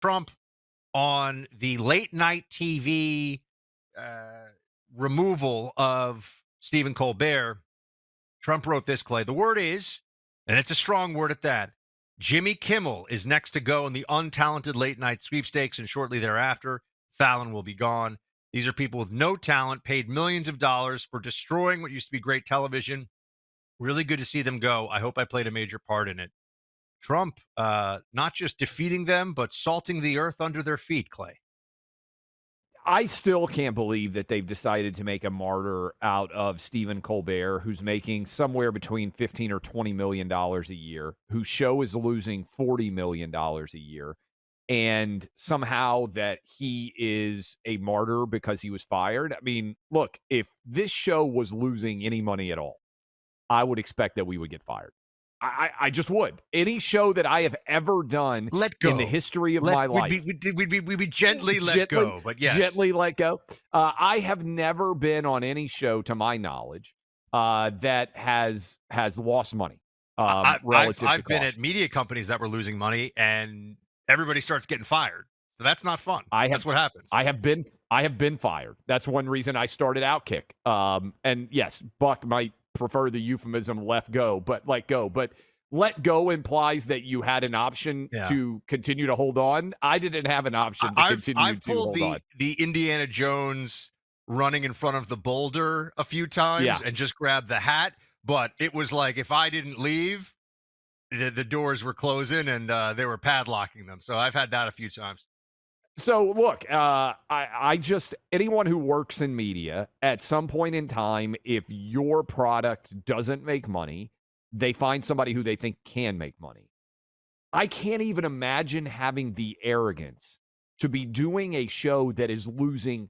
Trump on the late night TV removal of Stephen Colbert. Trump wrote this, Clay. The word is, and it's a strong word at that, Jimmy Kimmel is next to go in the untalented late night sweepstakes, and shortly thereafter, Fallon will be gone. These are people with no talent, paid millions of dollars for destroying what used to be great television. Really good to see them go. I hope I played a major part in it. Trump, not just defeating them, but salting the earth under their feet, Clay. I still can't believe that they've decided to make a martyr out of Stephen Colbert, who's making somewhere between $15 or $20 million a year, whose show is losing $40 million a year, and somehow that he is a martyr because he was fired. I mean, look, if this show was losing any money at all, I would expect that we would get fired. I just would. Any show that I have ever done Let in the go. history of my life. We'd be gently let go, but yes. Gently let go. I have never been on any show, to my knowledge, that has lost money relative I've to been cost. at media companies that were losing money, and everybody starts getting fired. So that's not fun. That's what happens. I have been fired. That's one reason I started Outkick. And yes, Buck might prefer the euphemism "let go," but let go. But let go implies that you had an option to continue to hold on. I didn't have an option to continue to hold on. The Indiana Jones running in front of the boulder a few times and just grabbed the hat, but it was like if I didn't leave, the doors were closing and they were padlocking them. So I've had that a few times. So look, I just anyone who works in media at some point in time, if your product doesn't make money, they find somebody who they think can make money. I can't even imagine having the arrogance to be doing a show that is losing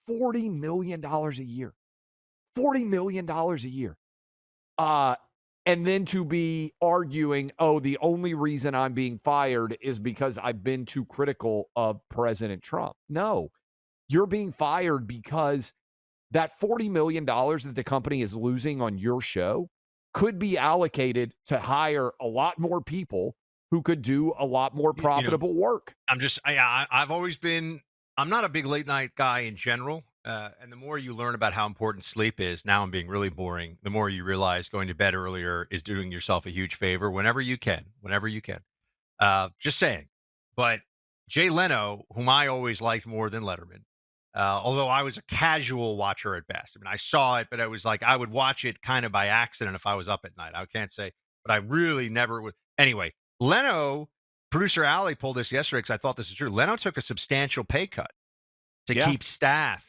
$40 million a year. $40 million a year. And then to be arguing, oh, the only reason I'm being fired is because I've been too critical of President Trump. No, you're being fired because that $40 million that the company is losing on your show could be allocated to hire a lot more people who could do a lot more profitable work. I've always been, I'm not a big late night guy in general. And the more you learn about how important sleep is, now I'm being really boring, the more you realize going to bed earlier is doing yourself a huge favor whenever you can. Just saying. But Jay Leno, whom I always liked more than Letterman, although I was a casual watcher at best. I mean, I saw it, but I was like, I would watch it kind of by accident if I was up at night. I can't say, but I really never would. Anyway, Leno, producer Allie pulled this yesterday because I thought this is true. Leno took a substantial pay cut to keep staff,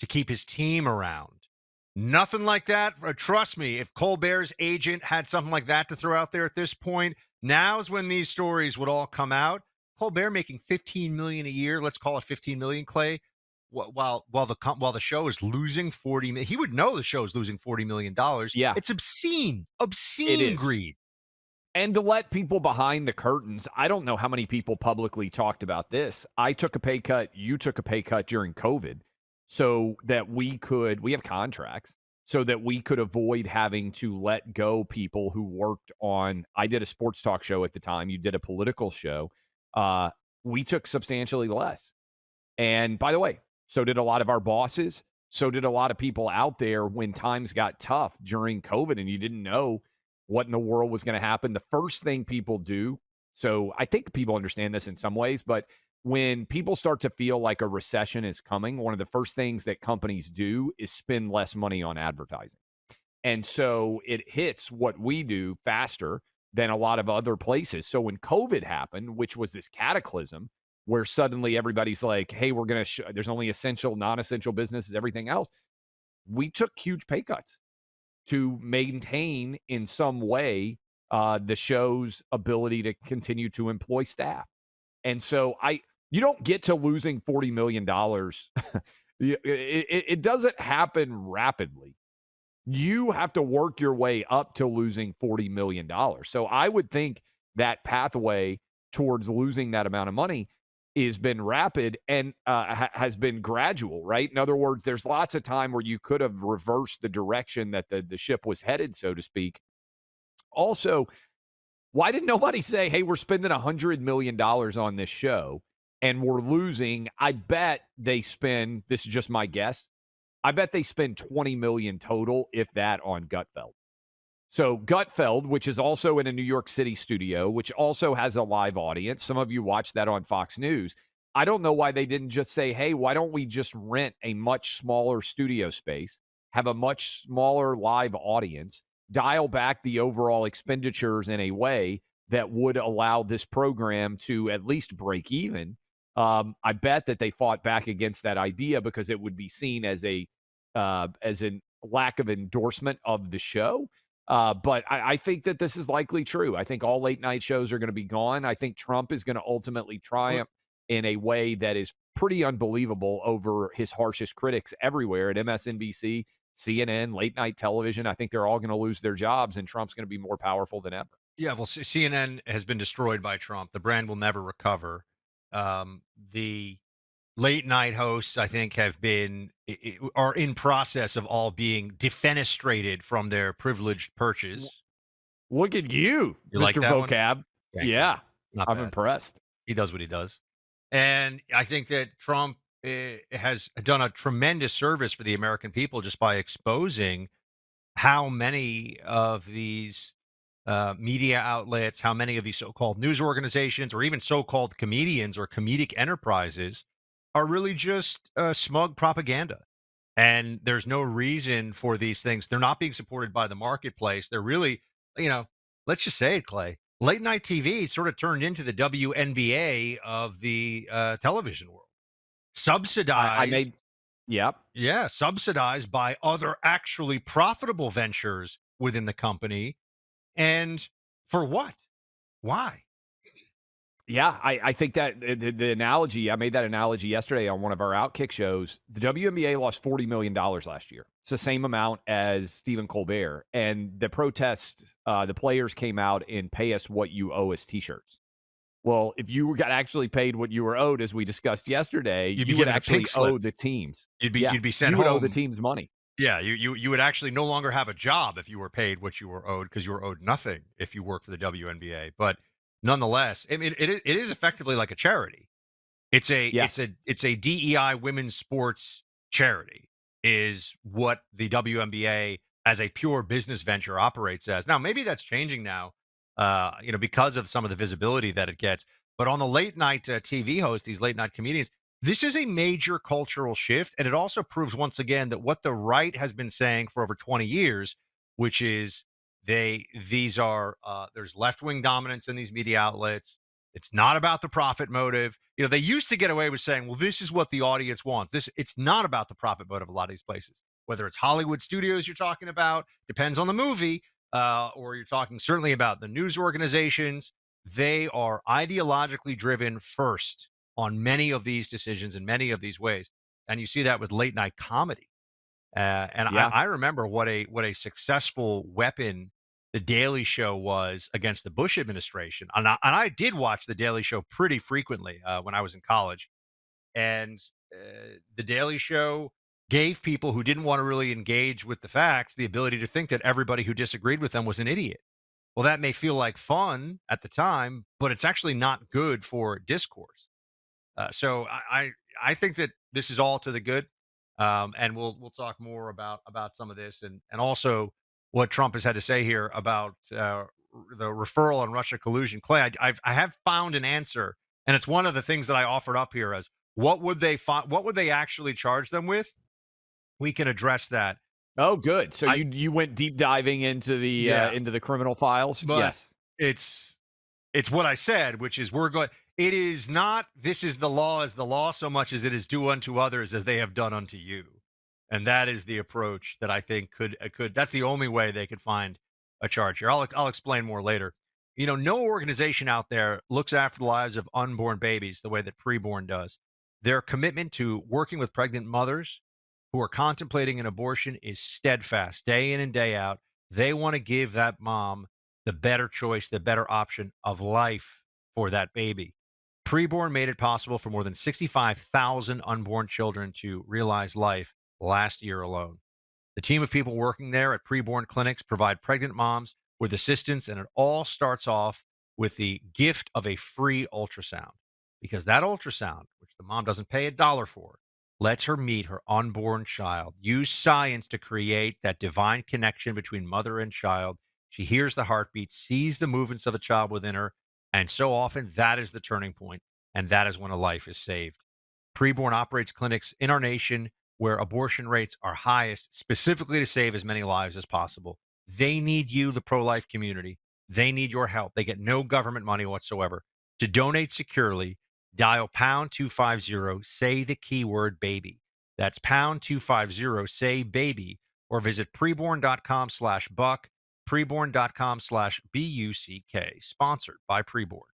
to keep his team around. Nothing like that. Trust me, if Colbert's agent had something like that to throw out there at this point, now's when these stories would all come out. Colbert making $15 million a year, let's call it $15 million, Clay, while the show is losing $40 million. He would know the show is losing $40 million. Yeah. It's obscene greed. And to let people behind the curtains, I don't know how many people publicly talked about this. I took a pay cut. You took a pay cut during COVID so that we have contracts, so that we could avoid having to let go people who worked on, I did a sports talk show at the time. You did a political show. We took substantially less. And by the way, so did a lot of our bosses. So did a lot of people out there when times got tough during COVID and you didn't know what in the world was going to happen. The first thing people do, so I think people understand this in some ways, but when people start to feel like a recession is coming, one of the first things that companies do is spend less money on advertising. And so it hits what we do faster than a lot of other places. So when COVID happened, which was this cataclysm where suddenly everybody's like, hey, we're going to there's only essential, non-essential businesses, everything else. We took huge pay cuts to maintain in some way the show's ability to continue to employ staff. And so you don't get to losing $40 million. It doesn't happen rapidly. You have to work your way up to losing $40 million. So I would think that pathway towards losing that amount of money has been rapid and has been gradual, right? In other words, there's lots of time where you could have reversed the direction that the ship was headed, so to speak. Also, why did nobody say, hey, we're spending $100 million on this show, and we're losing. I bet they spend, this is just my guess, I bet they spend 20 million total, if that, on Gutfeld. So Gutfeld, which is also in a New York City studio, which also has a live audience. Some of you watch that on Fox News. I don't know why they didn't just say, hey, why don't we just rent a much smaller studio space, have a much smaller live audience, dial back the overall expenditures in a way that would allow this program to at least break even. I bet that they fought back against that idea because it would be seen as a lack of endorsement of the show. But I think that this is likely true. I think all late night shows are going to be gone. I think Trump is going to ultimately Well, triumph in a way that is pretty unbelievable over his harshest critics everywhere at MSNBC, CNN, late night television. I think they're all going to lose their jobs, and Trump's going to be more powerful than ever. yeah, well, CNN has been destroyed by Trump. The brand will never recover. The late night hosts, I think, have been are in process of all being defenestrated from their privileged W- perches. Look at you, You like Mr. that one? Vocab. Thank you. Yeah, Not I'm bad. impressed. He does what he does. And I think that Trump has done a tremendous service for the American people just by exposing how many of these media outlets, how many of these so-called news organizations, or even so-called comedians or comedic enterprises are really just smug propaganda. And there's no reason for these things. They're not being supported by the marketplace. They're really, you know, let's just say it, Clay. Late night TV sort of turned into the WNBA of the television world, I subsidized. made, yep. Yeah, subsidized by other actually profitable ventures within the company. And for what? Why? Yeah, I think that the analogy, I made that analogy yesterday on one of our Outkick shows. The WNBA lost $40 million last year. It's the same amount as Stephen Colbert. And the protest, the players came out and pay us what you owe us t-shirts. Well, if you got actually paid what you were owed, as we discussed yesterday, You'd be you would given a pink actually slip. owe the teams. You'd be Yeah, you'd be sent you would owe the home. teams money. Yeah, you would actually no longer have a job if you were paid what you were owed because you were owed nothing if you work for the WNBA. But nonetheless, I mean, it is effectively like a charity. Yeah, It's a DEI women's sports charity is what the WNBA as a pure business venture operates as. Now, maybe that's changing now, because of some of the visibility that it gets. But on the late night TV host, these late night comedians, this is a major cultural shift, and it also proves once again that what the right has been saying for over 20 years, which is these are there's left wing dominance in these media outlets. It's not about the profit motive. They used to get away with saying, well, this is what the audience wants. It's not about the profit motive, a lot of these places. Whether it's Hollywood studios you're talking about, depends on the movie, or you're talking certainly about the news organizations. They are ideologically driven first on many of these decisions in many of these ways. And you see that with late night comedy. And yeah. I remember what a successful weapon the Daily Show was against the Bush administration. And I did watch the Daily Show pretty frequently when I was in college. And the Daily Show gave people who didn't want to really engage with the facts the ability to think that everybody who disagreed with them was an idiot. Well, that may feel like fun at the time, but it's actually not good for discourse. So I think that this is all to the good, and we'll talk more about some of this and also what Trump has had to say here about the referral on Russia collusion. Clay, I have found an answer, and it's one of the things that I offered up here as what would they what would they actually charge them with? We can address that. Oh, good. So I you went deep diving Yeah, into the criminal files? but Yes. it's It's what I said, which is we're going it is not this is the law as the law so much as it is do unto others as they have done unto you. And that is the approach that I think could that's the only way they could find a charge here. I'll explain more later. No organization out there looks after the lives of unborn babies the way that Preborn does. Their commitment to working with pregnant mothers who are contemplating an abortion is steadfast day in and day out. They want to give that mom the better choice, the better option of life for that baby. Preborn made it possible for more than 65,000 unborn children to realize life last year alone. The team of people working there at preborn clinics provide pregnant moms with assistance, and it all starts off with the gift of a free ultrasound. because that ultrasound, which the mom doesn't pay a dollar for, lets her meet her unborn child. Use science to create that divine connection between mother and child. She hears the heartbeat, sees the movements of the child within her, and so often that is the turning point, and that is when a life is saved. Preborn operates clinics in our nation where abortion rates are highest, specifically to save as many lives as possible. They need you, the pro life community. They need your help. They get no government money whatsoever. To donate securely, dial pound 250, say the keyword baby. That's pound 250, say baby, or visit preborn.com/buck, preborn.com/BUCK. Sponsored by Preborn.